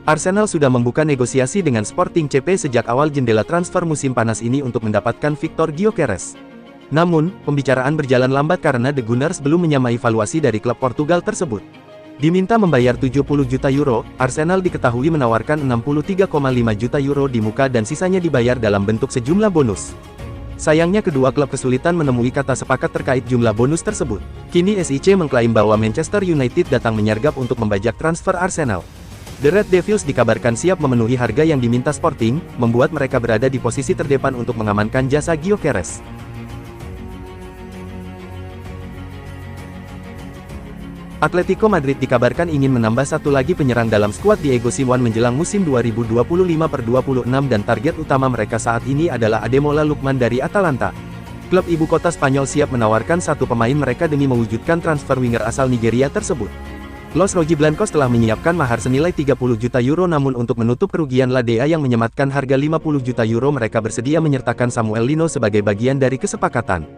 Arsenal sudah membuka negosiasi dengan Sporting CP sejak awal jendela transfer musim panas ini untuk mendapatkan Victor Gyökeres. Namun, pembicaraan berjalan lambat karena The Gunners belum menyamai valuasi dari klub Portugal tersebut. Diminta membayar 70 juta euro, Arsenal diketahui menawarkan 63,5 juta euro di muka dan sisanya dibayar dalam bentuk sejumlah bonus. Sayangnya kedua klub kesulitan menemui kata sepakat terkait jumlah bonus tersebut. Kini SIC mengklaim bahwa Manchester United datang menyergap untuk membajak transfer Arsenal. The Red Devils dikabarkan siap memenuhi harga yang diminta Sporting, membuat mereka berada di posisi terdepan untuk mengamankan jasa Gyökeres. Atletico Madrid dikabarkan ingin menambah satu lagi penyerang dalam skuad Diego Simeone menjelang musim 2025/26 dan target utama mereka saat ini adalah Ademola Lookman dari Atalanta. Klub ibu kota Spanyol siap menawarkan satu pemain mereka demi mewujudkan transfer winger asal Nigeria tersebut. Los Rojiblancos telah menyiapkan mahar senilai 30 juta euro, namun untuk menutup kerugian La Dea yang menyematkan harga 50 juta euro mereka bersedia menyertakan Samuel Lino sebagai bagian dari kesepakatan.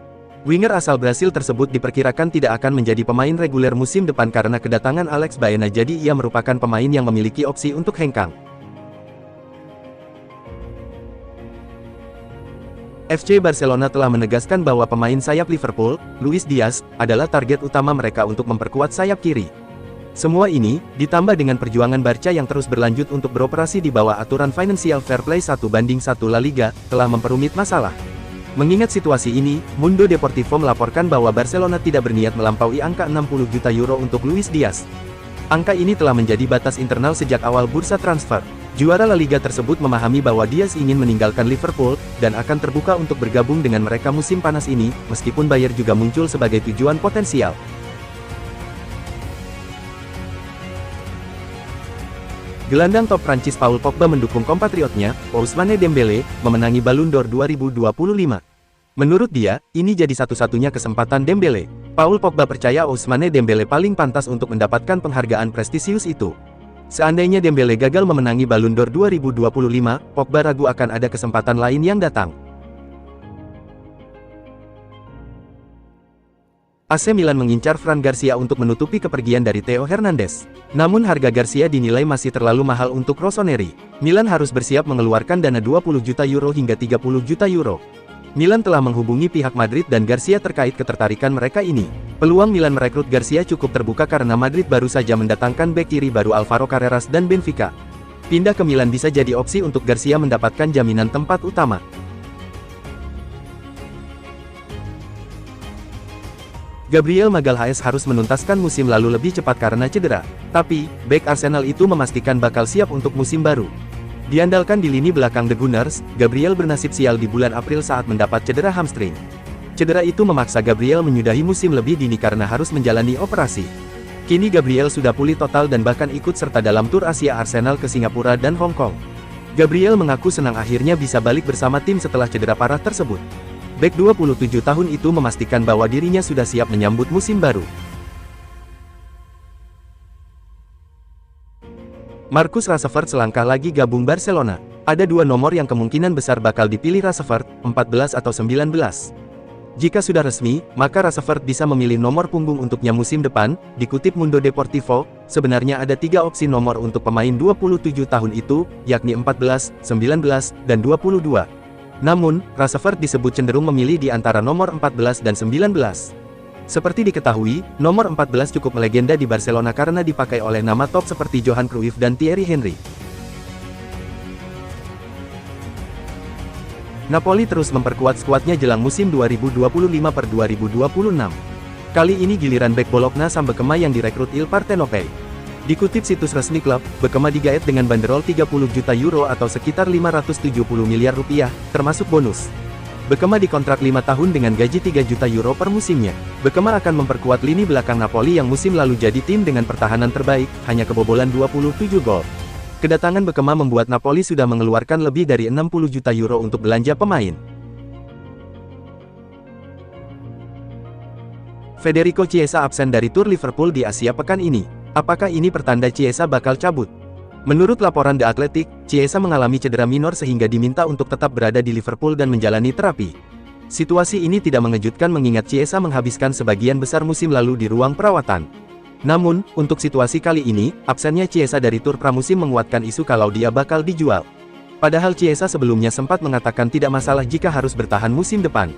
Winger asal Brasil tersebut diperkirakan tidak akan menjadi pemain reguler musim depan karena kedatangan Alex Baena, jadi ia merupakan pemain yang memiliki opsi untuk hengkang. FC Barcelona telah menegaskan bahwa pemain sayap Liverpool, Luis Diaz, adalah target utama mereka untuk memperkuat sayap kiri. Semua ini, ditambah dengan perjuangan Barca yang terus berlanjut untuk beroperasi di bawah aturan Financial Fair Play 1/1 La Liga, telah memperumit masalah. Mengingat situasi ini, Mundo Deportivo melaporkan bahwa Barcelona tidak berniat melampaui angka 60 juta euro untuk Luis Diaz. Angka ini telah menjadi batas internal sejak awal bursa transfer. Juara La Liga tersebut memahami bahwa Diaz ingin meninggalkan Liverpool, dan akan terbuka untuk bergabung dengan mereka musim panas ini, meskipun Bayer juga muncul sebagai tujuan potensial. Gelandang top Prancis Paul Pogba mendukung kompatriotnya, Ousmane Dembele, memenangi Ballon d'Or 2025. Menurut dia, ini jadi satu-satunya kesempatan Dembele. Paul Pogba percaya Ousmane Dembele paling pantas untuk mendapatkan penghargaan prestisius itu. Seandainya Dembele gagal memenangi Ballon d'Or 2025, Pogba ragu akan ada kesempatan lain yang datang. AC Milan mengincar Fran Garcia untuk menutupi kepergian dari Theo Hernandez. Namun harga Garcia dinilai masih terlalu mahal untuk Rossoneri. Milan harus bersiap mengeluarkan dana 20 juta euro hingga 30 juta euro. Milan telah menghubungi pihak Madrid dan Garcia terkait ketertarikan mereka ini. Peluang Milan merekrut Garcia cukup terbuka karena Madrid baru saja mendatangkan bek kiri baru Alvaro Carreras dan Benfica. Pindah ke Milan bisa jadi opsi untuk Garcia mendapatkan jaminan tempat utama. Gabriel Magalhaes harus menuntaskan musim lalu lebih cepat karena cedera. Tapi, bek Arsenal itu memastikan bakal siap untuk musim baru. Diandalkan di lini belakang The Gunners, Gabriel bernasib sial di bulan April saat mendapat cedera hamstring. Cedera itu memaksa Gabriel menyudahi musim lebih dini karena harus menjalani operasi. Kini Gabriel sudah pulih total dan bahkan ikut serta dalam tur Asia Arsenal ke Singapura dan Hong Kong. Gabriel mengaku senang akhirnya bisa balik bersama tim setelah cedera parah tersebut. Bek 27 tahun itu memastikan bahwa dirinya sudah siap menyambut musim baru. Marcus Rashford selangkah lagi gabung Barcelona. Ada dua nomor yang kemungkinan besar bakal dipilih Rashford, 14 atau 19. Jika sudah resmi, maka Rashford bisa memilih nomor punggung untuknya musim depan. Dikutip Mundo Deportivo, sebenarnya ada 3 opsi nomor untuk pemain 27 tahun itu, yakni 14, 19, dan 22. Namun, Rashford disebut cenderung memilih di antara nomor 14 dan 19. Seperti diketahui, nomor 14 cukup melegenda di Barcelona karena dipakai oleh nama top seperti Johan Cruyff dan Thierry Henry. Napoli terus memperkuat skuadnya jelang musim 2025/2026. Kali ini giliran bek Bologna sang Bekema yang direkrut Il Partenopei. Dikutip situs resmi klub, Bekema digaet dengan banderol 30 juta euro atau sekitar 570 miliar rupiah, termasuk bonus. Bekema dikontrak 5 tahun dengan gaji 3 juta euro per musimnya. Bekema akan memperkuat lini belakang Napoli yang musim lalu jadi tim dengan pertahanan terbaik, hanya kebobolan 27 gol. Kedatangan Bekema membuat Napoli sudah mengeluarkan lebih dari 60 juta euro untuk belanja pemain. Federico Chiesa absen dari tur Liverpool di Asia pekan ini. Apakah ini pertanda Chiesa bakal cabut? Menurut laporan The Athletic, Chiesa mengalami cedera minor sehingga diminta untuk tetap berada di Liverpool dan menjalani terapi. Situasi ini tidak mengejutkan mengingat Chiesa menghabiskan sebagian besar musim lalu di ruang perawatan. Namun, untuk situasi kali ini, absennya Chiesa dari tur pramusim menguatkan isu kalau dia bakal dijual. Padahal Chiesa sebelumnya sempat mengatakan tidak masalah jika harus bertahan musim depan.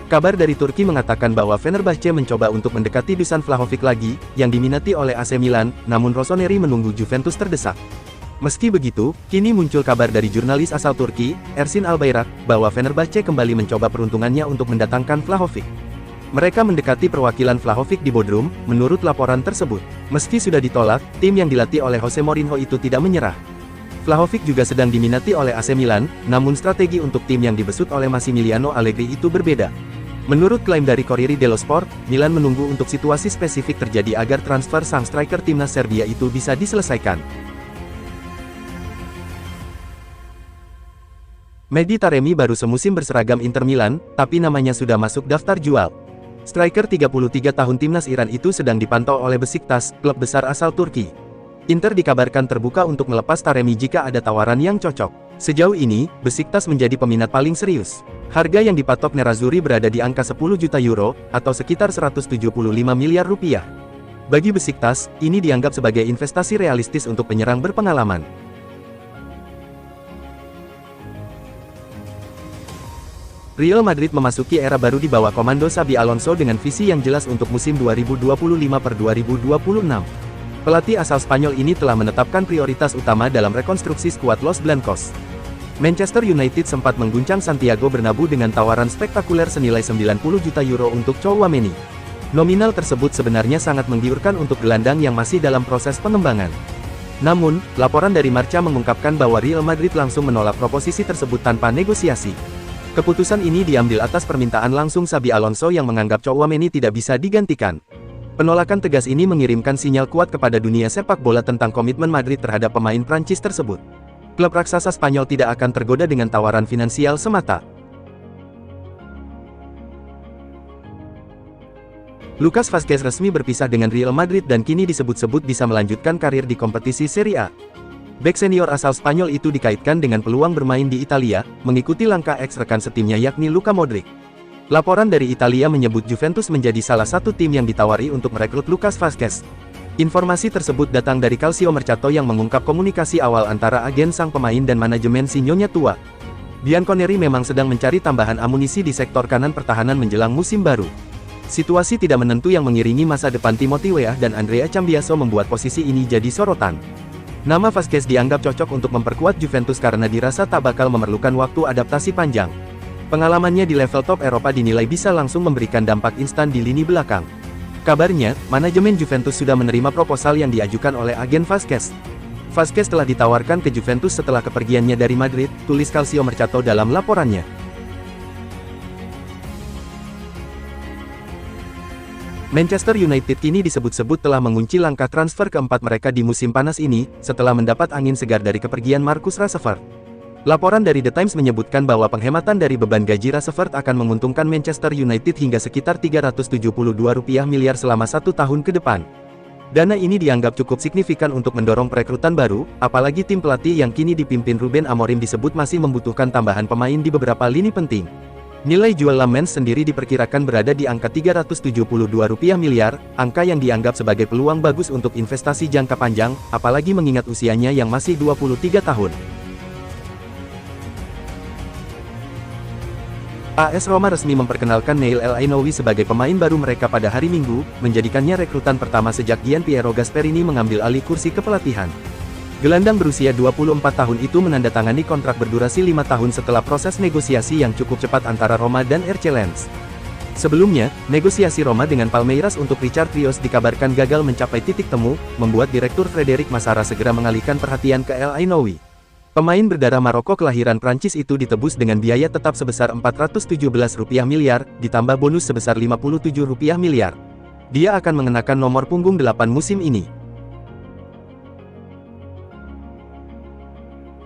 Kabar dari Turki mengatakan bahwa Fenerbahce mencoba untuk mendekati Dusan Vlahovic lagi, yang diminati oleh AC Milan, namun Rossoneri menunggu Juventus terdesak. Meski begitu, kini muncul kabar dari jurnalis asal Turki, Ersin Albayrak, bahwa Fenerbahce kembali mencoba peruntungannya untuk mendatangkan Vlahovic. Mereka mendekati perwakilan Vlahovic di Bodrum, menurut laporan tersebut. Meski sudah ditolak, tim yang dilatih oleh Jose Mourinho itu tidak menyerah. Vlahovic juga sedang diminati oleh AC Milan, namun strategi untuk tim yang dibesut oleh Massimiliano Allegri itu berbeda. Menurut klaim dari Corriere dello Sport, Milan menunggu untuk situasi spesifik terjadi agar transfer sang striker timnas Serbia itu bisa diselesaikan. Mehdi Taremi baru semusim berseragam Inter Milan, tapi namanya sudah masuk daftar jual. Striker 33 tahun timnas Iran itu sedang dipantau oleh Besiktas, klub besar asal Turki. Inter dikabarkan terbuka untuk melepas Taremi jika ada tawaran yang cocok. Sejauh ini, Besiktas menjadi peminat paling serius. Harga yang dipatok Nerazzurri berada di angka 10 juta euro, atau sekitar 175 miliar rupiah. Bagi Besiktas, ini dianggap sebagai investasi realistis untuk penyerang berpengalaman. Real Madrid memasuki era baru di bawah komando Xabi Alonso dengan visi yang jelas untuk musim 2025-2026. Pelatih asal Spanyol ini telah menetapkan prioritas utama dalam rekonstruksi skuad Los Blancos. Manchester United sempat mengguncang Santiago Bernabeu dengan tawaran spektakuler senilai 90 juta euro untuk Tchouaméni. Nominal tersebut sebenarnya sangat menggiurkan untuk gelandang yang masih dalam proses pengembangan. Namun, laporan dari Marca mengungkapkan bahwa Real Madrid langsung menolak proposisi tersebut tanpa negosiasi. Keputusan ini diambil atas permintaan langsung Xabi Alonso yang menganggap Tchouaméni tidak bisa digantikan. Penolakan tegas ini mengirimkan sinyal kuat kepada dunia sepak bola tentang komitmen Madrid terhadap pemain Prancis tersebut. Klub raksasa Spanyol tidak akan tergoda dengan tawaran finansial semata. Lucas Vazquez resmi berpisah dengan Real Madrid dan kini disebut-sebut bisa melanjutkan karir di kompetisi Serie A. Bek senior asal Spanyol itu dikaitkan dengan peluang bermain di Italia, mengikuti langkah ex-rekan setimnya yakni Luka Modric. Laporan dari Italia menyebut Juventus menjadi salah satu tim yang ditawari untuk merekrut Lucas Vazquez. Informasi tersebut datang dari Calcio Mercato yang mengungkap komunikasi awal antara agen sang pemain dan manajemen si Nyonya Tua. Bianconeri memang sedang mencari tambahan amunisi di sektor kanan pertahanan menjelang musim baru. Situasi tidak menentu yang mengiringi masa depan Timothy Weah dan Andrea Cambiaso membuat posisi ini jadi sorotan. Nama Vazquez dianggap cocok untuk memperkuat Juventus karena dirasa tak bakal memerlukan waktu adaptasi panjang. Pengalamannya di level top Eropa dinilai bisa langsung memberikan dampak instan di lini belakang. Kabarnya, manajemen Juventus sudah menerima proposal yang diajukan oleh agen Vazquez. Vazquez telah ditawarkan ke Juventus setelah kepergiannya dari Madrid, tulis Calcio Mercato dalam laporannya. Manchester United kini disebut-sebut telah mengunci langkah transfer keempat mereka di musim panas ini, setelah mendapat angin segar dari kepergian Marcus Rashford. Laporan dari The Times menyebutkan bahwa penghematan dari beban gaji Rashford akan menguntungkan Manchester United hingga sekitar 372 miliar selama 1 tahun ke depan. Dana ini dianggap cukup signifikan untuk mendorong perekrutan baru, apalagi tim pelatih yang kini dipimpin Ruben Amorim disebut masih membutuhkan tambahan pemain di beberapa lini penting. Nilai jual Lamens sendiri diperkirakan berada di angka 372 miliar, angka yang dianggap sebagai peluang bagus untuk investasi jangka panjang, apalagi mengingat usianya yang masih 23 tahun. AS Roma resmi memperkenalkan Neil El Ainoui sebagai pemain baru mereka pada hari Minggu, menjadikannya rekrutan pertama sejak Gian Piero Gasperini mengambil alih kursi kepelatihan. Gelandang berusia 24 tahun itu menandatangani kontrak berdurasi 5 tahun setelah proses negosiasi yang cukup cepat antara Roma dan RC Lens. Sebelumnya, negosiasi Roma dengan Palmeiras untuk Richard Rios dikabarkan gagal mencapai titik temu, membuat Direktur Frederic Massara segera mengalihkan perhatian ke El Ainoui. Pemain berdarah Maroko kelahiran Prancis itu ditebus dengan biaya tetap sebesar Rp417 miliar, ditambah bonus sebesar Rp57 miliar. Dia akan mengenakan nomor punggung 8 musim ini.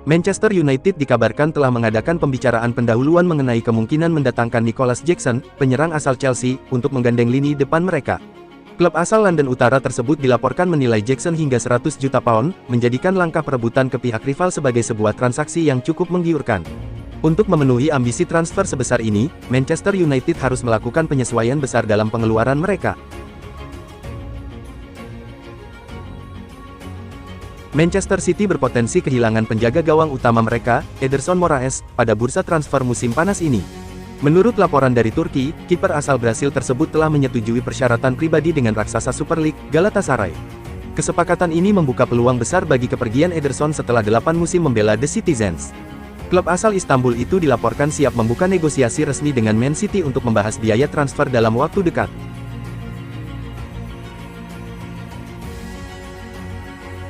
Manchester United dikabarkan telah mengadakan pembicaraan pendahuluan mengenai kemungkinan mendatangkan Nicholas Jackson, penyerang asal Chelsea, untuk menggandeng lini depan mereka. Klub asal London Utara tersebut dilaporkan menilai Jackson hingga 100 juta pound, menjadikan langkah perebutan ke pihak rival sebagai sebuah transaksi yang cukup menggiurkan. Untuk memenuhi ambisi transfer sebesar ini, Manchester United harus melakukan penyesuaian besar dalam pengeluaran mereka. Manchester City berpotensi kehilangan penjaga gawang utama mereka, Ederson Moraes, pada bursa transfer musim panas ini. Menurut laporan dari Turki, kiper asal Brasil tersebut telah menyetujui persyaratan pribadi dengan raksasa Super League, Galatasaray. Kesepakatan ini membuka peluang besar bagi kepergian Ederson setelah 8 musim membela The Citizens. Klub asal Istanbul itu dilaporkan siap membuka negosiasi resmi dengan Man City untuk membahas biaya transfer dalam waktu dekat.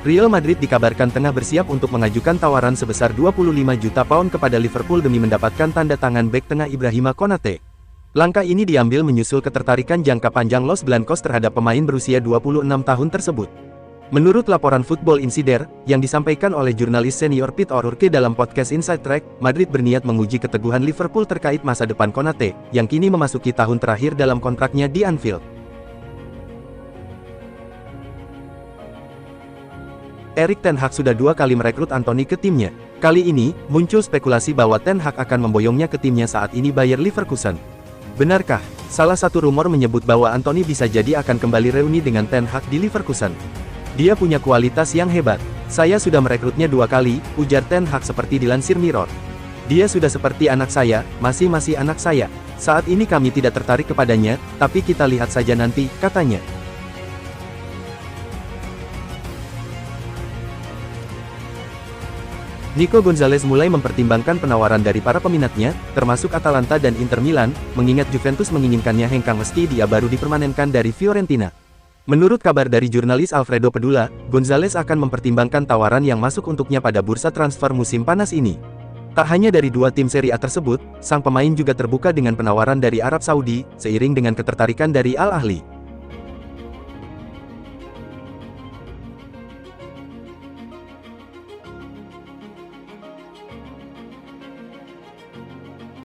Real Madrid dikabarkan tengah bersiap untuk mengajukan tawaran sebesar 25 juta pound kepada Liverpool demi mendapatkan tanda tangan bek tengah Ibrahima Konate. Langkah ini diambil menyusul ketertarikan jangka panjang Los Blancos terhadap pemain berusia 26 tahun tersebut. Menurut laporan Football Insider, yang disampaikan oleh jurnalis senior Pete O'Rourke dalam podcast Inside Track, Madrid berniat menguji keteguhan Liverpool terkait masa depan Konate, yang kini memasuki tahun terakhir dalam kontraknya di Anfield. Erik ten Hag sudah 2 kali merekrut Anthony ke timnya. Kali ini, muncul spekulasi bahwa ten Hag akan memboyongnya ke timnya saat ini Bayer Leverkusen. Benarkah? Salah satu rumor menyebut bahwa Anthony bisa jadi akan kembali reuni dengan ten Hag di Leverkusen. Dia punya kualitas yang hebat. Saya sudah merekrutnya 2 kali, ujar ten Hag seperti dilansir Mirror. Dia sudah seperti anak saya, masih anak saya. Saat ini kami tidak tertarik kepadanya, tapi kita lihat saja nanti, katanya. Nico Gonzalez mulai mempertimbangkan penawaran dari para peminatnya, termasuk Atalanta dan Inter Milan, mengingat Juventus menginginkannya hengkang meski dia baru dipermanenkan dari Fiorentina. Menurut kabar dari jurnalis Alfredo Pedula, Gonzalez akan mempertimbangkan tawaran yang masuk untuknya pada bursa transfer musim panas ini. Tak hanya dari 2 tim Serie A tersebut, sang pemain juga terbuka dengan penawaran dari Arab Saudi, seiring dengan ketertarikan dari Al Ahly.